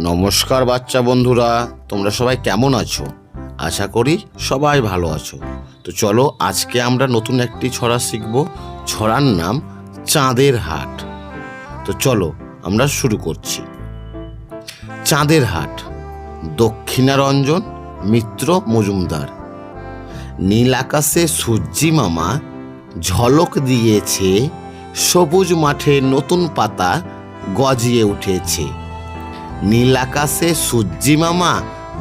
নমস্কার বাচ্চা বন্ধুরা, তোমরা সবাই কেমন আছো? আশা করি সবাই ভালো আছো। তো চলো আজকে আমরা নতুন একটি ছড়া শিখব। ছড়ার নাম চাঁদের হাট। তো চলো আমরা শুরু করছি। চাঁদের হাট, দক্ষিণারঞ্জন মিত্র মজুমদার। নীল আকাশে সূর্যি মামা ঝলক দিয়েছে, সবুজ মাঠে নতুন পাতা গজিয়ে উঠেছে। নীল আকাশে সূর্যি মামা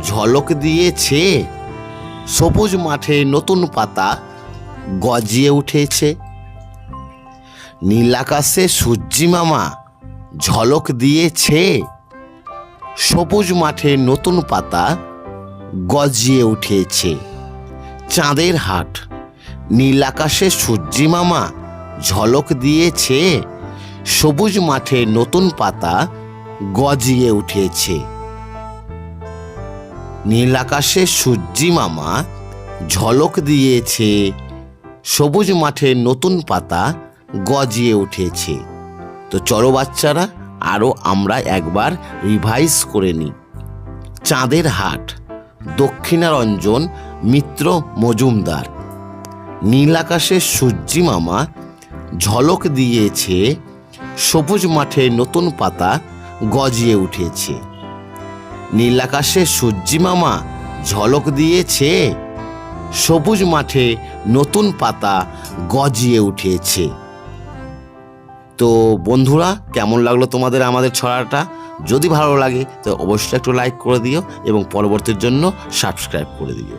ঝলক দিয়েছে, সবুজ মাঠে নতুন পাতা গজিয়ে উঠেছে। নীল আকাশে সূর্যি মামা ঝলক দিয়েছে, সবুজ মাঠে নতুন পাতা গজিয়ে উঠেছে। চাঁদের হাট, নীল আকাশে সূর্যি মামা ঝলক দিয়েছে, সবুজ মাঠে নতুন পাতা গজিয়ে উঠেছে। নীল আকাশে সূর্যি মামা ঝলক দিয়েছে, সবুজ মাঠে নতুন পাতা গজিয়ে উঠেছে। তো চলো বাচ্চারা আরও আমরা একবার রিভাইজ করে নিই। চাঁদের হাট, দক্ষিণারঞ্জন মিত্র মজুমদার। নীল আকাশে সূর্যি মামা ঝলক দিয়েছে, সবুজ মাঠে নতুন পাতা গজিয়ে উঠেছে। নীল আকাশে সূর্যি মামা ঝলক দিয়েছে, সবুজ মাঠে নতুন পাতা গজিয়ে উঠেছে। তো বন্ধুরা, কেমন লাগলো তোমাদের আমাদের ছড়াটা? যদি ভালো লাগে তো অবশ্যই একটু লাইক করে দিও এবং পরবর্তীর জন্য সাবস্ক্রাইব করে দিও।